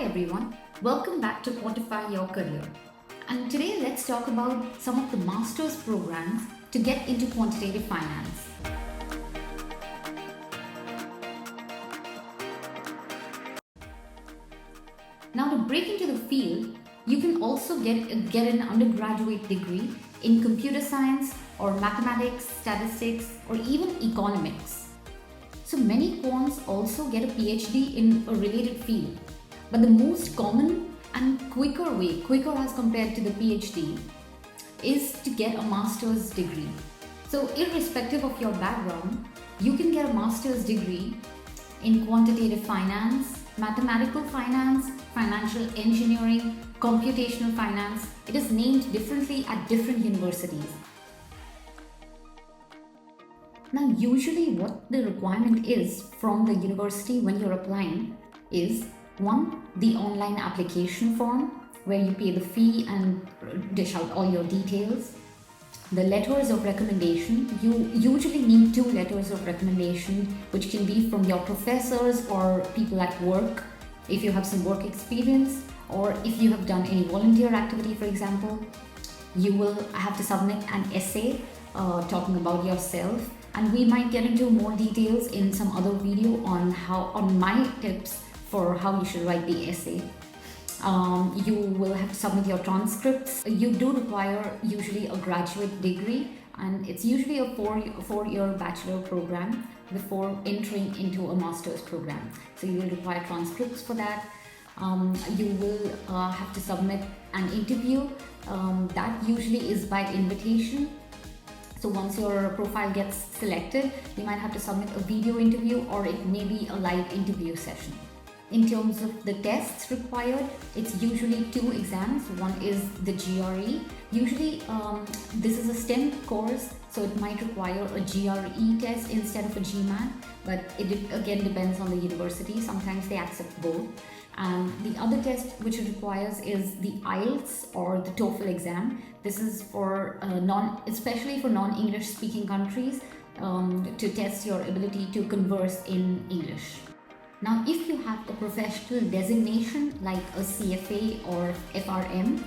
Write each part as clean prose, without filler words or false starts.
Hi everyone, welcome back to Quantify Your Career. And today let's talk about some of the master's programs to get into quantitative finance. Now to break into the field, you can also get an undergraduate degree in computer science or mathematics, statistics, or even economics. So many quants also get a PhD in a related field. But the most common and quicker as compared to the PhD, is to get a master's degree. So irrespective of your background, you can get a master's degree in quantitative finance, mathematical finance, financial engineering, computational finance. It is named differently at different universities. Now, usually what the requirement is from the university when you're applying is one, the online application form where you pay the fee and dish out all your details. The letters of recommendation, you usually need 2 letters of recommendation, which can be from your professors or people at work if you have some work experience, or if you have done any volunteer activity, for example. You will have to submit an essay talking about yourself, and we might get into more details in some other video on my tips for how you should write the essay. You will have to submit your transcripts. You do require usually a graduate degree, and it's usually a four-year bachelor program before entering into a master's program. So you will require transcripts for that. You will have to submit an interview. That usually is by invitation. So once your profile gets selected, you might have to submit a video interview, or it may be a live interview session. In terms of the tests required, it's usually 2 exams. One is the GRE. Usually this is a STEM course, so it might require a GRE test instead of a GMAT, but it again depends on the university. Sometimes they accept both. And the other test which it requires is the IELTS or the TOEFL exam. This is for especially for non-English speaking countries, to test your ability to converse in English. Now, if you have a professional designation like a CFA or FRM,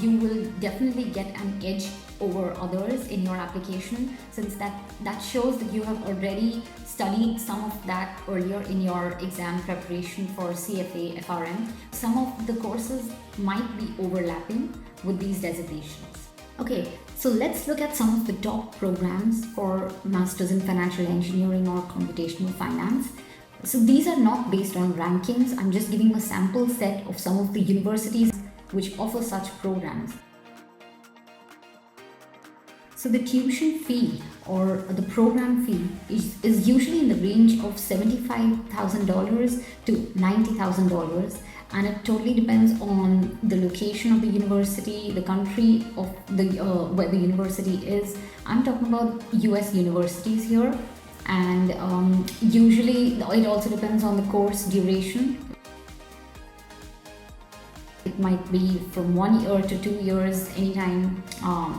you will definitely get an edge over others in your application, since that shows that you have already studied some of that earlier in your exam preparation for CFA, FRM. Some of the courses might be overlapping with these designations. Okay, so let's look at some of the top programs for Masters in Financial Engineering or Computational Finance. So these are not based on rankings. I'm just giving a sample set of some of the universities which offer such programs. So the tuition fee or the program fee is usually in the range of $75,000 to $90,000, and it totally depends on the location of the university, the country of where the university is. I'm talking about US universities here. And usually it also depends on the course duration. It might be from 1 year to 2 years, anytime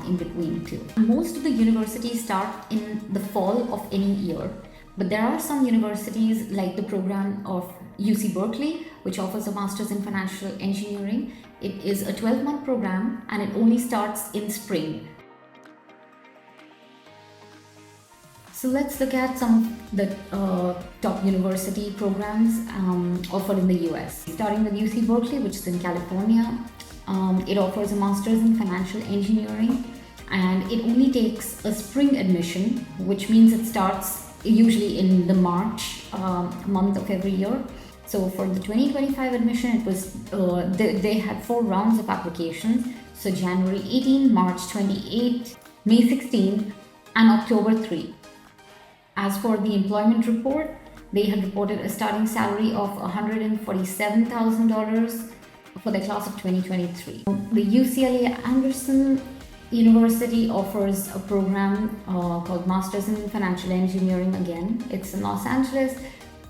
in between too. Most of the universities start in the fall of any year, but there are some universities like the program of UC Berkeley, which offers a Master's in Financial Engineering. It is a 12-month program and it only starts in spring. So let's look at some of the top university programs offered in the US. Starting with UC Berkeley, which is in California. It offers a Master's in Financial Engineering, and it only takes a spring admission, which means it starts usually in the March month of every year. So for the 2025 admission, it was they had 4 rounds of applications. So January 18, March 28, May 16, and October 3. As for the employment report, they had reported a starting salary of $147,000 for the class of 2023. The UCLA Anderson University offers a program called Masters in Financial Engineering again. It's in Los Angeles,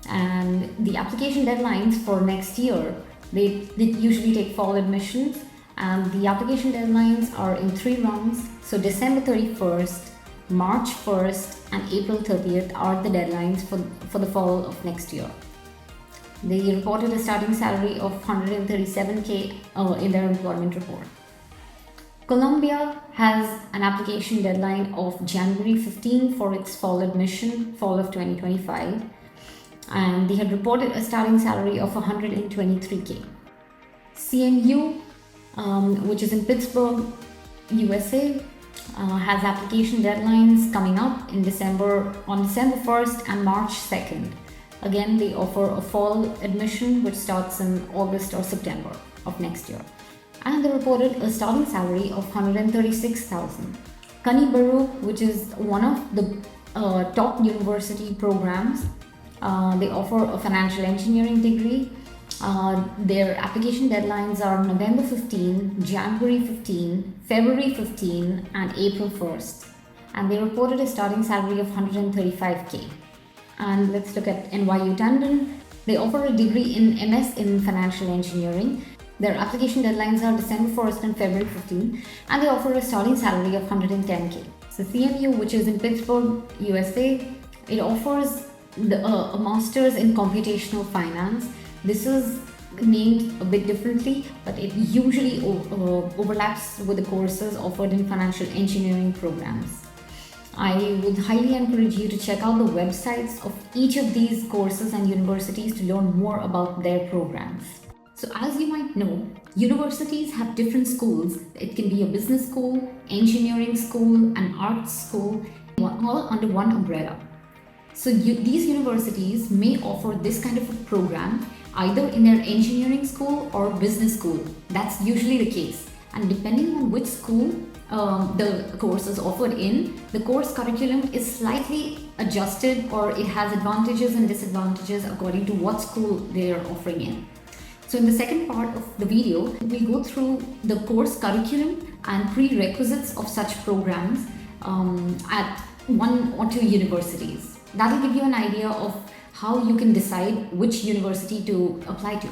and the application deadlines for next year, they usually take fall admissions, and the application deadlines are in 3 rounds. So December 31st, March 1st and April 30th are the deadlines for the fall of next year. They reported a starting salary of 137K in their employment report. Colombia has an application deadline of January 15 for its fall admission, fall of 2025, and they had reported a starting salary of 123K. CMU, which is in Pittsburgh, USA, has application deadlines coming up on December 1st and March 2nd. Again, they offer a fall admission which starts in August or September of next year. And they reported a starting salary of 136,000. Kanibaru, which is one of the top university programs, they offer a financial engineering degree. Their application deadlines are November 15, January 15, February 15, and April 1st. And they reported a starting salary of 135K. And let's look at NYU Tandon. They offer a degree in MS in financial engineering. Their application deadlines are December 1st and February 15, and they offer a starting salary of 110K. So CMU, which is in Pittsburgh, USA, it offers a master's in computational finance. This is named a bit differently, but it usually overlaps with the courses offered in financial engineering programs. I would highly encourage you to check out the websites of each of these courses and universities to learn more about their programs. So as you might know, universities have different schools. It can be a business school, engineering school, an arts school, all under one umbrella. So these universities may offer this kind of a program either in their engineering school or business school. That's usually the case. And depending on which school the course is offered in, the course curriculum is slightly adjusted, or it has advantages and disadvantages according to what school they are offering in. So in the second part of the video, we'll go through the course curriculum and prerequisites of such programs at one or two universities. That will give you an idea of how you can decide which university to apply to.